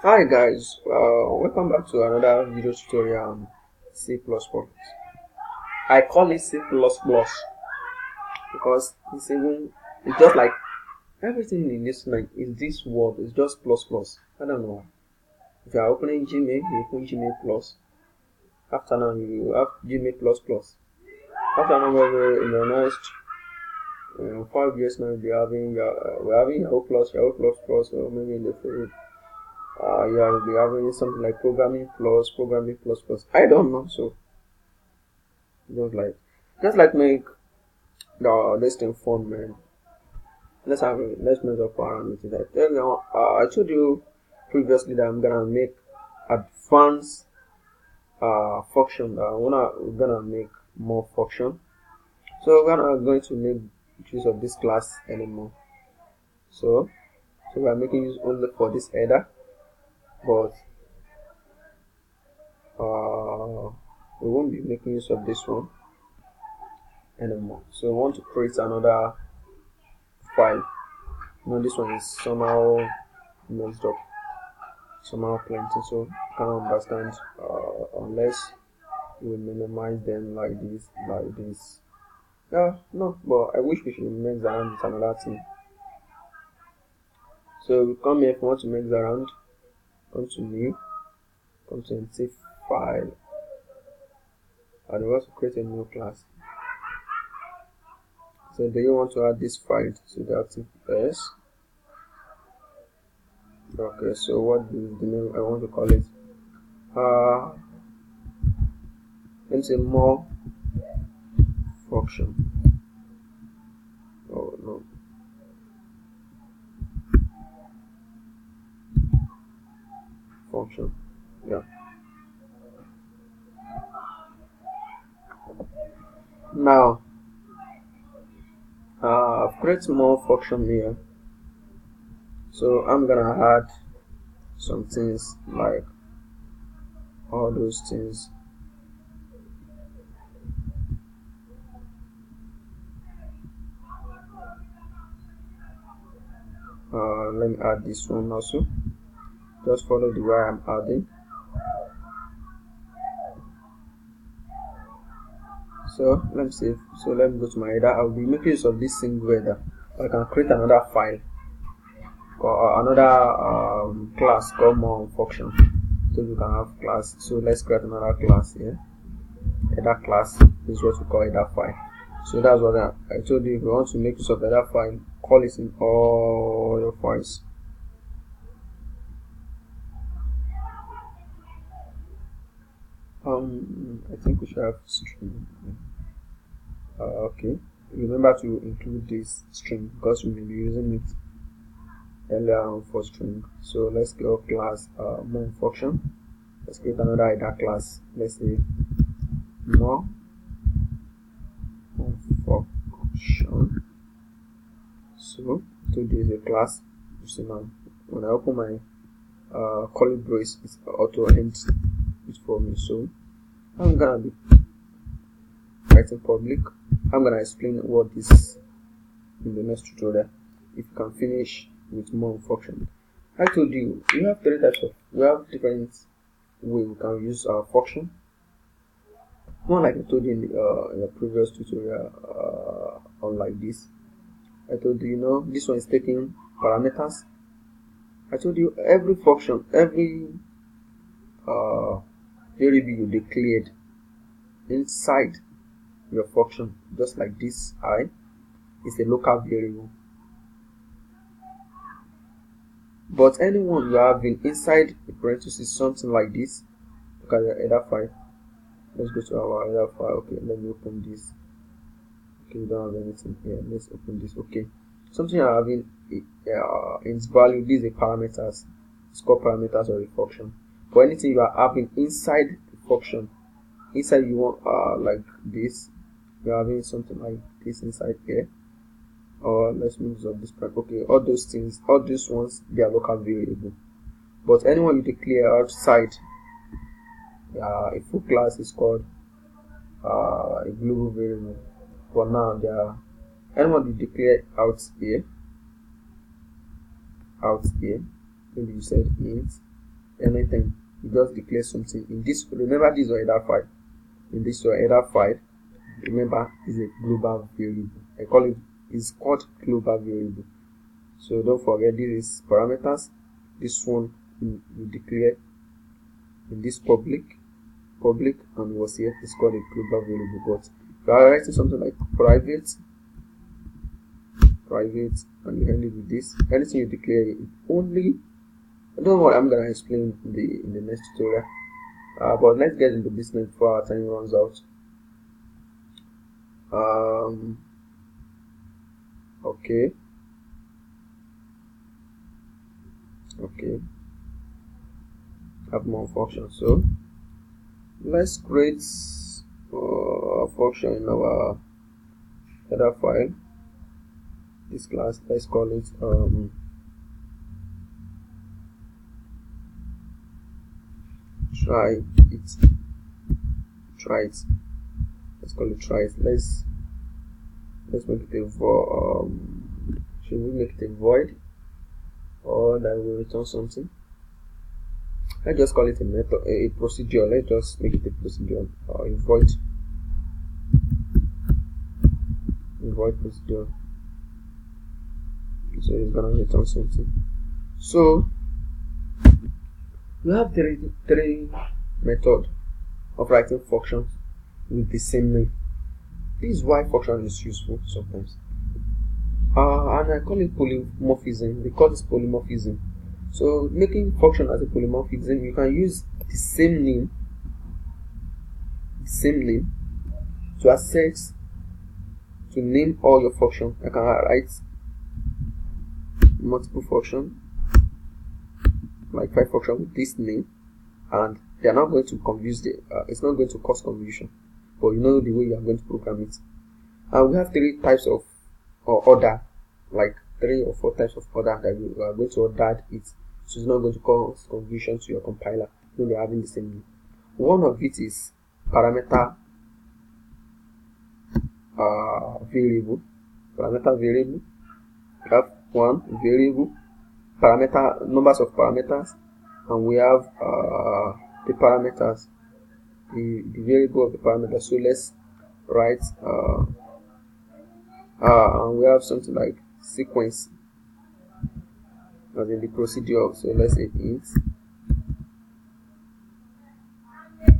Hi guys, welcome back to another video tutorial on C++. I call it C++ because it's just like everything in this world is just plus plus. I don't know why. If you are opening Gmail, you open Gmail plus. After now, you have Gmail plus plus. After now, we're in the next 5 years now, we're having Yahoo plus, or maybe in the future. Yeah, we'll be having something like programming plus plus. I don't know, so just like make this thing fun, man. Let's make up parameters. I told you previously that I'm gonna make advanced function. We're gonna make more function. So we're not going to make use of this class anymore. So we're making use only for this header, but we won't be making use of this one anymore. So we want to create another file. This one is somehow messed up, somehow plenty, so you can't understand unless we minimize them like this. Yeah, no, but I wish we should mix around with another thing. So we come here. If we want to mix around, come to new, come to empty file, and we want to create a new class. So do you want to add this file to the active s? Okay, so what is the name I want to call it? Let me say more function. Oh no. Function. Yeah. Now I've created more function here. So I'm gonna add some things like all those things. Let me add this one also. Just follow the way I'm adding. So let me save. So let me go to my header. I'll be making use of this single header. I can create another file or another class called more function. So you can have class. So let's create another class here. Header class is what we call header file. So that's what I told you. If you want to make use of header file, call it in all your files. I think we should have string. Okay, remember to include this string because we may be using it earlier on for string. So let's go class more function. Let's create another header class. Let's say more function. So to this is a class. You see now when I open my curly brace, it's auto ends it for me. So I'm gonna be writing public. I'm gonna explain what this is in the next tutorial. If you can finish with more function. I told you we have different ways we can use our function. One like I told you in the previous tutorial unlike this. I told you, this one is taking parameters. I told you every function, every variable you declared inside your function, just like this I, is a local variable. But anyone you have inside the parentheses, something like this, look at your header file. Let's go to our header file. Okay, let me open this. Okay, we don't have anything here. Let's open this. Okay, something you are having in its value. These are parameters. It's called parameters of the function. But anything you are having inside the function, inside you want like this, you're having something like this inside here. Or let's move use of this part. Okay, all those things, all these ones, they are local variable. But anyone you declare outside a full class is called a global variable. For now, anyone you declare out here, maybe you said int, anything. You just declare something in this. Remember, this is your header file. In this your header file, remember, is a global variable. I call it, is called global variable. So don't forget, this is parameters. This one you declare in this public, and was here is called a global variable. But if you are writing something like private, and you end it with this, anything you declare it only. Don't worry, I'm gonna explain in the next tutorial. But let's get into business before our time runs out. Okay. Have more functions. So let's create a function in our header file. This class, let's call it try it. Let's call it try it. Let's make it a void. Should we make it a void, or that will return something? Let's just call it a method, a procedure. Let's just make it a procedure, or a void procedure. So it's gonna return something. So we have three methods of writing functions with the same name. This is why function is useful sometimes. And I call it polymorphism. They call this polymorphism. So making function as a polymorphism, you can use the same name to access, to name all your functions. I can write multiple functions, like 5 functions with this name, and they are not going to confuse it's not going to cause confusion, but you know the way you are going to program it. And we have 3 types of order, like 3 or 4 types of order that we are going to order it, so it's not going to cause confusion to your compiler when they are having the same name. One of it is parameter variable. We have one variable, numbers of parameters, and we have the parameters, the variable of the parameter. So let's write and we have something like sequence as in the procedure. So let's say int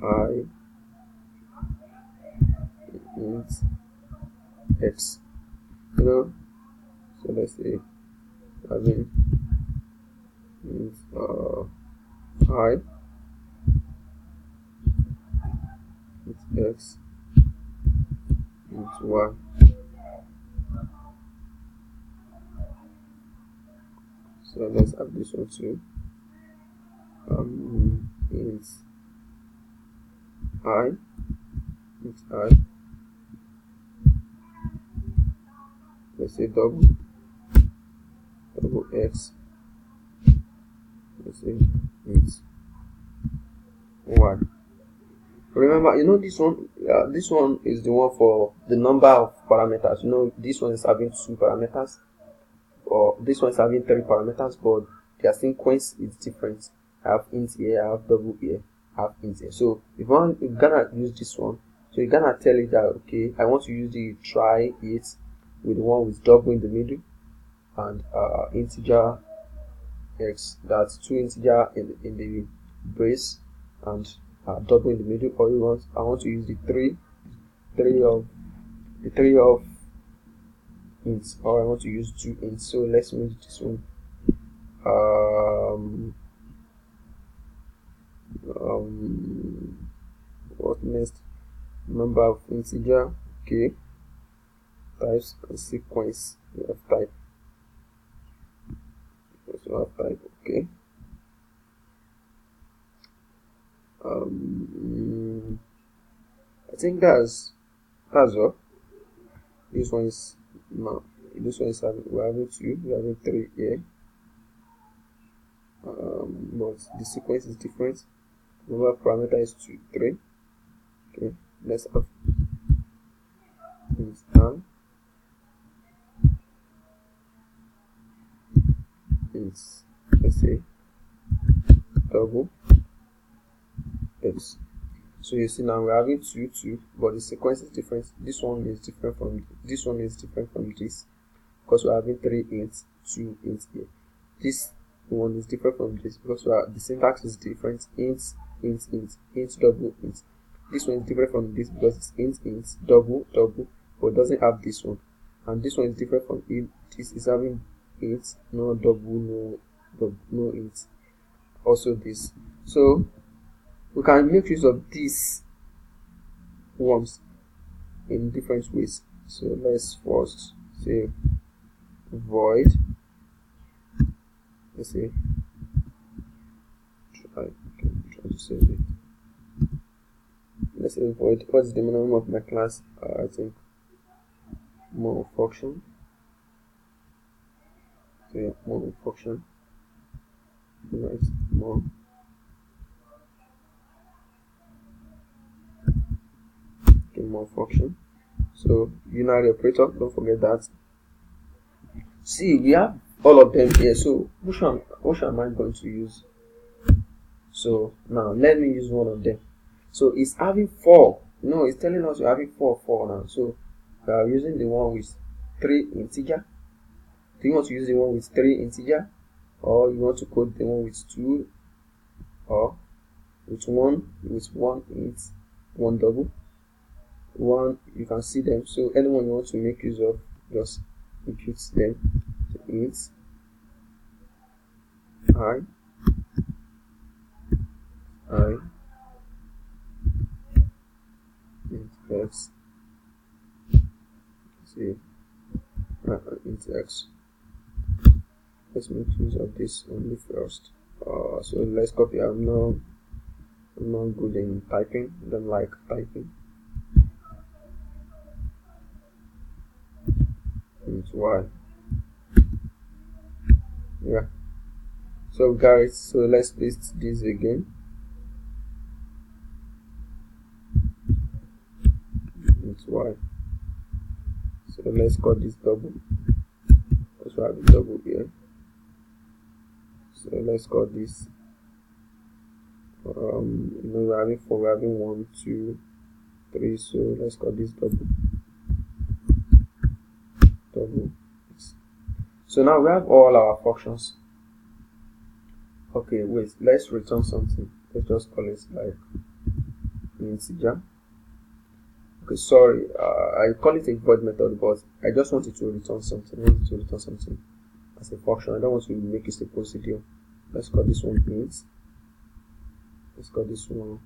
I, int x, so let's say having int I, int x, int y. So let's have this one too. Int I, let's say double x, let's say int y. Remember, you know this one. This one is the one for the number of parameters. You know, this one is having 2 parameters, or this one is having 3 parameters, but their sequence is different. I have int here, I have double here, I have int here. So if you're gonna use this one, so you're gonna tell it that okay, I want to use the try it with the one with double in the middle, and integer x, that's 2 integer in the brace, and double in the middle. Or I want to use the three of ints, or I want to use 2 ints. So let's move this one. What next? Number of integer, okay. Types and sequence. We have type. Also have type, okay. I think that's all. This one is we're having 2, we're having 3 here. But the sequence is different. Number parameter is 2, 3. Okay, let's have int and int, let's say double x. So you see now we're having 2 2, but the sequence is different. This one is different from this one is different from this, because we're having 3 8 2 8 here. This one is different from this because the syntax is different. Int double int. This one is different from this because it's int double double, but it doesn't have this one. And this one is different from it. This is having int, no double, no int. Also this. So we can make use of these ones in different ways. So let's first say void. Let's say try to save it. Let's say void. What's the minimum of my class? I think more function. So yeah, more function. Right, more. Okay, more function. So unary operator, don't forget that. See, we have all of them here. So which one am I going to use? So now let me use one of them. So it's having 4. No, it's telling us we're having 4 now. So we are using the one with 3 integer. Do you want to use the one with 3 integer, or you want to code the one with 2, or with 1 int, 1 double, 1? You can see them. So anyone you want to make use of, just impute them. So int I int x, see, int x. Let's make use of this only first. So let's copy. I'm not good in typing. Don't like typing. Int y. Yeah. So guys, so let's paste this again. Int y. So let's call this double. Also have a double here. So let's call this. We're having 4. We're having 1, 2, 3. So let's call this double. So now we have all our functions. Okay, wait. Let's return something. Let's just call it like an integer. Okay, sorry. I call it a void method, but I just wanted to return something. I wanted to return something as a function. I don't want to make it a procedure. Let's call this one int. Let's call this one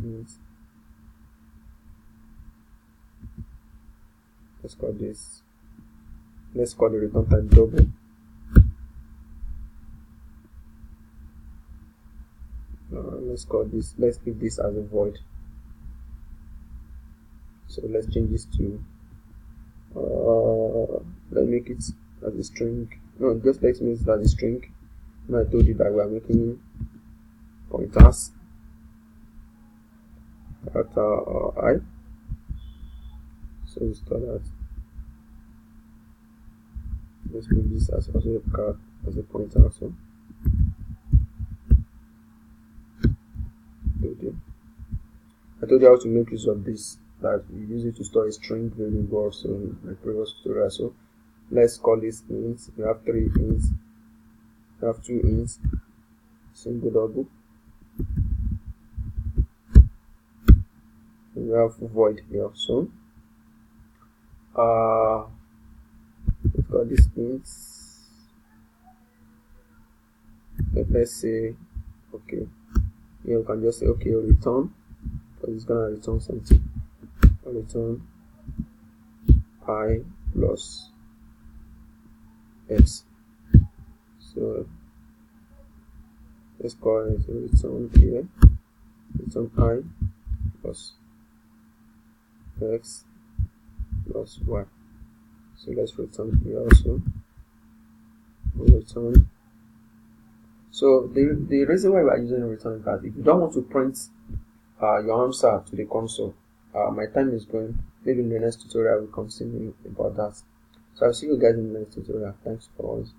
int. Let's call this. Let's call the return type double. Let's call this. Let's keep this as a void. So let's change this to. Let's make it as a string. No, just let's make it as a string. Now I told you that we are making pointers. Character I. So we start that. Let's make this as also a card as a pointer also. I told you how to make use of this, that we use it to store a string variable also in my previous tutorial. So let's call this int. We have 3 ints, we have 2 ints, single double, and we have void here. So let's call this int. Let's say okay. Here we can just say okay, return, because it's gonna return something. Return I plus x. So let's call it return here. Return I plus x plus y. So let's return here also. Return. So the reason why we are using a return is that if you don't want to print your answer to the console, my time is going. Maybe in the next tutorial I will continue about that. So I'll see you guys in the next tutorial. Thanks for watching.